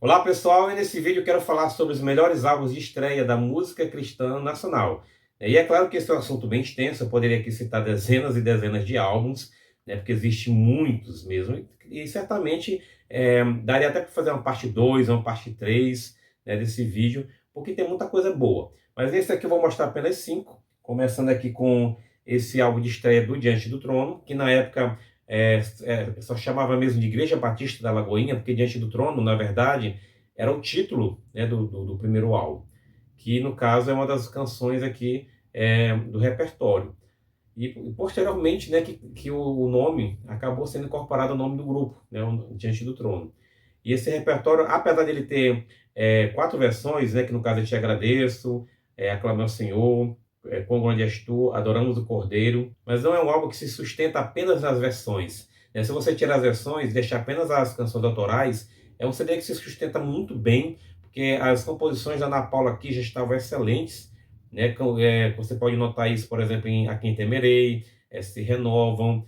Olá pessoal, e nesse vídeo eu quero falar sobre os melhores álbuns de estreia da música cristã nacional. E é claro que esse é um assunto bem extenso, eu poderia aqui citar dezenas e dezenas de álbuns, né, porque existem muitos mesmo, e certamente daria até para fazer uma parte 2, uma parte 3, né, desse vídeo, porque tem muita coisa boa. Mas esse aqui eu vou mostrar apenas 5, começando aqui com esse álbum de estreia do Diante do Trono, que na época só chamava mesmo de Igreja Batista da Lagoinha, porque Diante do Trono, na verdade, era o título, né, do primeiro álbum, que no caso é uma das canções aqui do repertório. E posteriormente, né, que o nome acabou sendo incorporado ao nome do grupo, né, Diante do Trono. E esse repertório, apesar dele ter 4 versões, né, que no caso eu te agradeço, aclamei ao Senhor, quão grande és tu, adoramos o Cordeiro, mas não é um álbum que se sustenta apenas nas versões, né? Se você tirar as versões, deixar apenas as canções autorais, é um CD que se sustenta muito bem, porque as composições da Ana Paula aqui já estavam excelentes, né? Você pode notar isso, por exemplo, em A Quem Temerei, Se Renovam,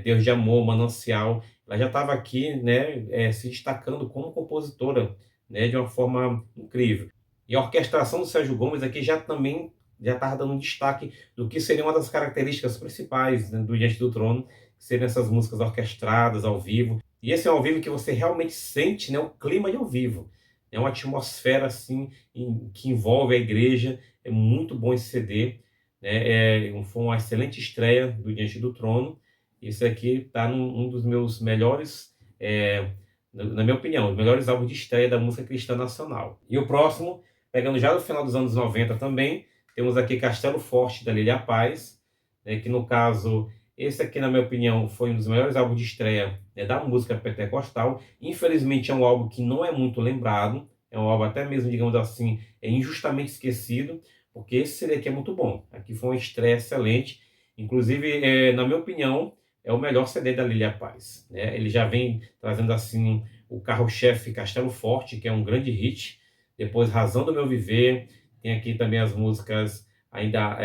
Deus de Amor, Manancial. Ela já estava aqui, né, se destacando como compositora, né, de uma forma incrível. E a orquestração do Sérgio Gomes aqui já estava dando um destaque do que seria uma das características principais, né, do Diante do Trono, que seriam essas músicas orquestradas ao vivo. E esse é um ao vivo que você realmente sente, né, o clima de ao vivo. É uma atmosfera assim que envolve a igreja. É muito bom esse CD, né? Foi uma excelente estreia do Diante do Trono. Esse aqui está num dos meus melhores, na minha opinião, os melhores álbuns de estreia da música cristã nacional. E o próximo, pegando já no final dos anos 90 também, temos aqui Castelo Forte, da Lília Paz, né, que no caso, esse aqui, na minha opinião, foi um dos melhores álbuns de estreia, né, da música pentecostal. Infelizmente é um álbum que não é muito lembrado, é um álbum até mesmo, digamos assim, injustamente esquecido, porque esse CD aqui é muito bom. Aqui foi uma estreia excelente, inclusive, na minha opinião, é o melhor CD da Lília Paz, né? Ele já vem trazendo assim o carro-chefe Castelo Forte, que é um grande hit, depois Razão do Meu Viver, tem aqui também as músicas ainda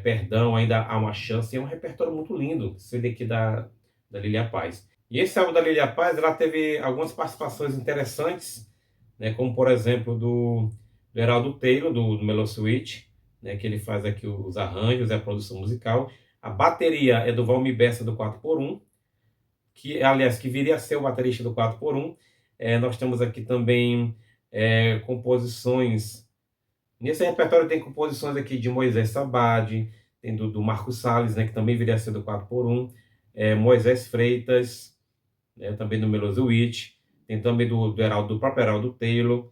Perdão, Ainda Há Uma Chance, e é um repertório muito lindo, esse CD aqui da Lília Paz. E esse álbum da Lília Paz, ela teve algumas participações interessantes, né, como por exemplo do Heraldo Taylor, do Mellow Switch, né, que ele faz aqui os arranjos e a produção musical. A bateria é do Valmir Bessa, do 4x1, que, aliás, que viria a ser o baterista do 4x1. Nós temos aqui também composições. Nesse repertório tem composições aqui de Moisés Sabad, tem do Marcos Salles, né, que também viria a ser do 4x1, Moisés Freitas, né, também do Melosuit, tem também do próprio Heraldo Taylor.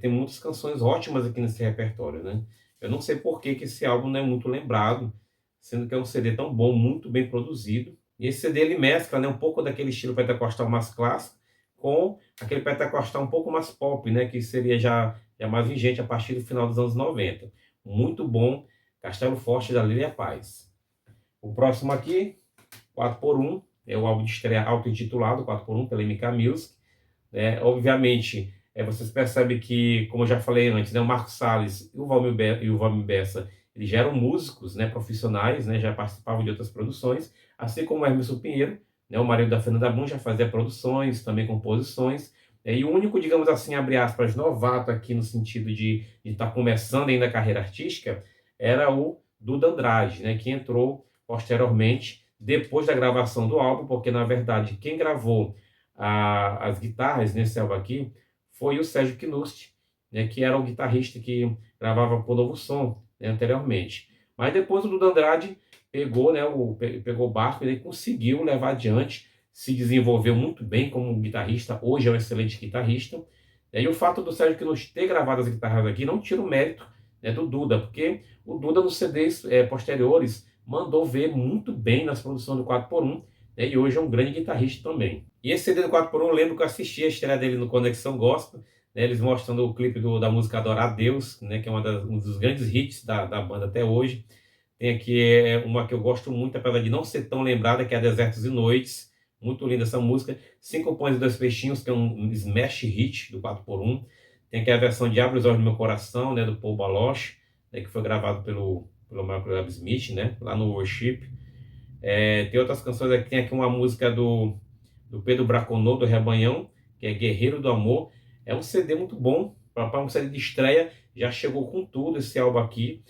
Tem muitas canções ótimas aqui nesse repertório, né? Eu não sei por que esse álbum não é muito lembrado, sendo que é um CD tão bom, muito bem produzido. E esse CD ele mescla, né, um pouco daquele estilo pentecostal mais clássico com aquele pentecostal um pouco mais pop, né, que seria já mais vigente a partir do final dos anos 90. Muito bom, Castelo Forte, da Lília Paz. O próximo aqui, 4x1, é o álbum de estreia auto-intitulado 4x1 pela MK Music. Obviamente, vocês percebem que, como eu já falei antes, né, o Marcos Salles e o Valmir Bessa, eles já eram músicos, né, profissionais, né, já participavam de outras produções, assim como o Hermeson Pinheiro, né, o marido da Fernanda Brum, já fazia produções, também composições. E o único, digamos assim, abre aspas, novato aqui no sentido de estar começando ainda a carreira artística, era o Duda Andrade, né, que entrou posteriormente, depois da gravação do álbum, porque na verdade quem gravou as guitarras nesse álbum aqui foi o Sérgio Knust, né, que era o guitarrista que gravava com o Novo Som, né, anteriormente. Mas depois o Duda Andrade pegou, né, pegou o barco e ele conseguiu levar adiante, se desenvolveu muito bem como guitarrista, hoje é um excelente guitarrista. E o fato do Sérgio Knust ter gravado as guitarras aqui não tira o mérito, né, do Duda, porque o Duda nos CDs posteriores mandou ver muito bem nas produções do 4x1, né, e hoje é um grande guitarrista também. E esse CD do 4x1, eu lembro que eu assisti a estreia dele no Conexão Gospel, né, eles mostrando o clipe da música Adorar a Deus, né, que é um dos grandes hits da banda até hoje. Tem aqui uma que eu gosto muito, apesar de não ser tão lembrada, que é Desertos e Noites. Muito linda essa música. 5 Pães e 2 Peixinhos, que é um smash hit do 4x1. Tem aqui a versão de Abre os Olhos do Meu Coração, né, do Paul Baloche, né, que foi gravado pelo Michael Smith, né, lá no Worship. Tem outras canções aqui, tem aqui uma música do Pedro Braconô, do Rebanhão, que é Guerreiro do Amor. É um CD muito bom, para um CD de estreia, já chegou com tudo esse álbum aqui.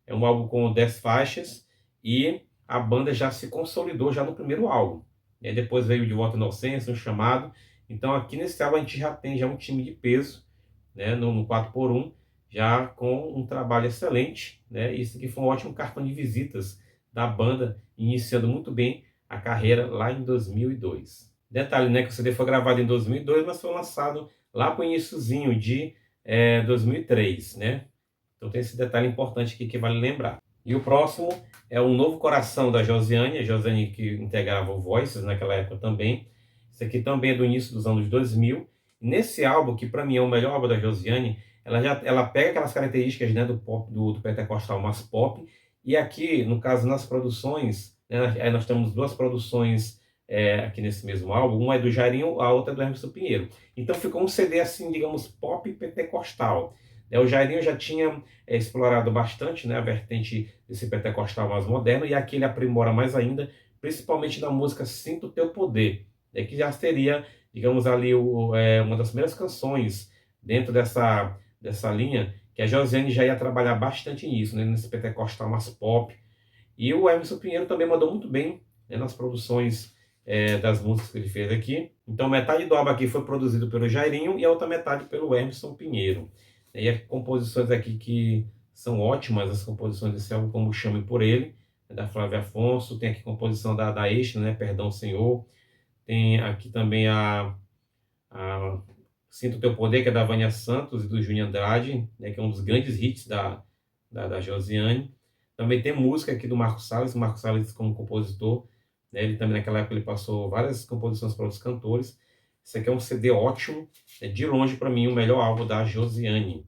É um álbum com 10 faixas e a banda já se consolidou já no primeiro álbum. E aí depois veio De Volta à Inocência, Um Chamado. Então aqui nesse álbum a gente já tem um time de peso, né, no 4x1, já com um trabalho excelente, né? Isso aqui foi um ótimo cartão de visitas da banda, iniciando muito bem a carreira lá em 2002. Detalhe, né, que o CD foi gravado em 2002, mas foi lançado lá para o iniciozinho de 2003, né? Então tem esse detalhe importante aqui que vale lembrar. E o próximo é o Novo Coração da Josiane, a Josiane que integrava o Voices naquela época também. Isso aqui também é do início dos anos 2000. Nesse álbum, que para mim é o melhor álbum da Josiane, ela pega aquelas características, né, do pop, do pentecostal mais pop, e aqui, no caso, nas produções, né, aí nós temos duas produções aqui nesse mesmo álbum, uma é do Jairinho, a outra é do Hermeson Pinheiro. Então ficou um CD assim, digamos, pop pentecostal. O Jairinho já tinha explorado bastante, né, a vertente desse pentecostal mais moderno, e aqui ele aprimora mais ainda, principalmente na música Sinto o Teu Poder, que já seria, digamos ali, uma das primeiras canções dentro dessa linha, que a Josiane já ia trabalhar bastante nisso, né, nesse pentecostal mais pop. E o Hermeson Pinheiro também mandou muito bem, né, nas produções das músicas que ele fez aqui. Então metade do álbum aqui foi produzido pelo Jairinho e a outra metade pelo Hermeson Pinheiro. E as composições aqui que são ótimas, as composições desse álbum, como Chame Por Ele, da Flávia Afonso. Tem aqui composição da Extra, né, Perdão Senhor. Tem aqui também a Sinto Teu Poder, que é da Vânia Santos e do Júnior Andrade, né, que é um dos grandes hits da Josiane. Também tem música aqui do Marcos Salles como compositor, né, ele também naquela época ele passou várias composições para outros cantores. Esse aqui é um CD ótimo, é de longe para mim o melhor álbum da Josiane,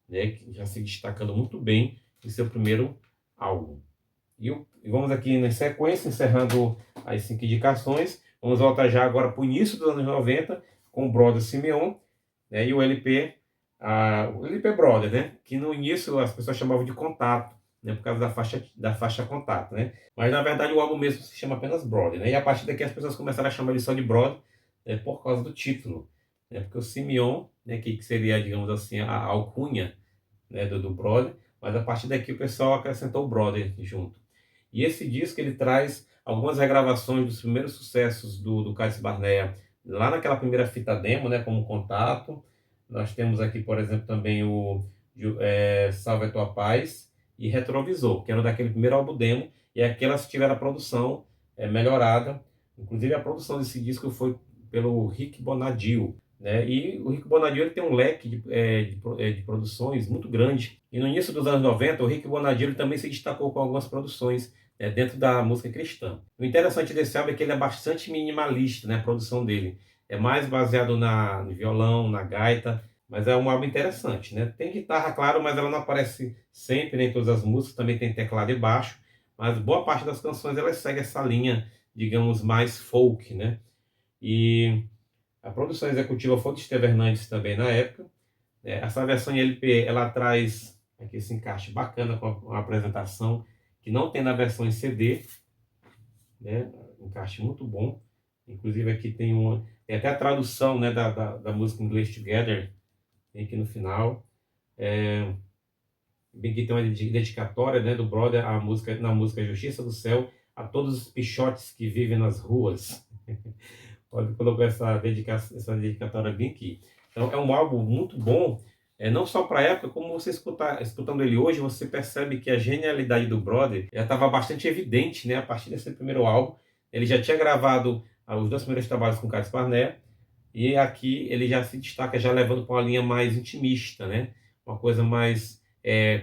né, que já se destacando muito bem em seu primeiro álbum. E vamos aqui na sequência, encerrando as 5 indicações. Vamos voltar já agora para o início dos anos 90, com o Brother Simeon, né, e o LP Brother, né, que no início as pessoas chamavam de Contato, né, por causa da faixa Contato, né, mas na verdade o álbum mesmo se chama apenas Brother, né, e a partir daqui as pessoas começaram a chamar ele só de Brother, né, por causa do título, né, porque o Simeon, né, que seria, digamos assim, a alcunha, né, do Brother, mas a partir daqui o pessoal acrescentou o Brother junto. E esse disco ele traz algumas regravações dos primeiros sucessos do Cássio Barneia, lá naquela primeira fita demo, né, como Contato. Nós temos aqui, por exemplo, também o Salve a Tua Paz e Retrovisor, que era daquele primeiro álbum demo, e aquelas tiveram a produção melhorada. Inclusive a produção desse disco foi pelo Rick Bonadio, né? E o Rick Bonadio ele tem um leque de produções muito grande. E no início dos anos 90, o Rick Bonadio ele também se destacou com algumas produções dentro da música cristã. O interessante desse álbum é que ele é bastante minimalista, né, a produção dele. É mais baseado no violão, na gaita, mas é um álbum interessante, né? Tem guitarra, claro, mas ela não aparece sempre, nem em todas as músicas, também tem teclado e baixo, mas boa parte das canções elas segue essa linha, digamos, mais folk, né? E a produção executiva foi de Esteve Hernandes também na época. Essa versão em LP, ela traz aqui esse encaixe bacana com a apresentação, que não tem na versão em CD, né? Um encaixe muito bom. Inclusive aqui tem até a tradução, né, da música English Together, tem aqui no final. Bem que tem uma dedicatória, né, do Brother na música Justiça do Céu a todos os pichotes que vivem nas ruas. Pode colocar essa dedicatória bem aqui. Então é um álbum muito bom, não só para a época, como você escutando ele hoje, você percebe que a genialidade do Brother já estava bastante evidente, né, a partir desse primeiro álbum. Ele já tinha gravado os 2 primeiros trabalhos com Cássio Barneia, e aqui ele já se destaca, já levando para uma linha mais intimista, né, uma coisa mais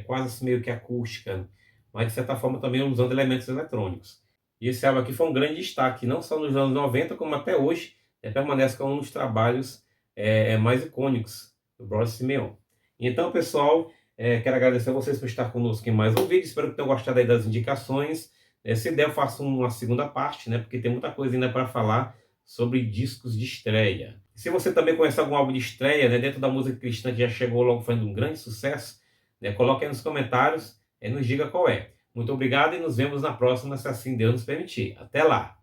quase assim, meio que acústica, mas de certa forma também usando elementos eletrônicos. E esse álbum aqui foi um grande destaque, não só nos anos 90, como até hoje, permanece como um dos trabalhos mais icônicos do Brother Simeon. Então, pessoal, quero agradecer a vocês por estar conosco em mais um vídeo. Espero que tenham gostado aí das indicações. Se der, eu faço uma segunda parte, né? Porque tem muita coisa ainda para falar sobre discos de estreia. E se você também conhece algum álbum de estreia, né, dentro da música cristã que já chegou logo fazendo um grande sucesso, né, coloque aí nos comentários e nos diga qual é. Muito obrigado e nos vemos na próxima, se assim Deus nos permitir. Até lá!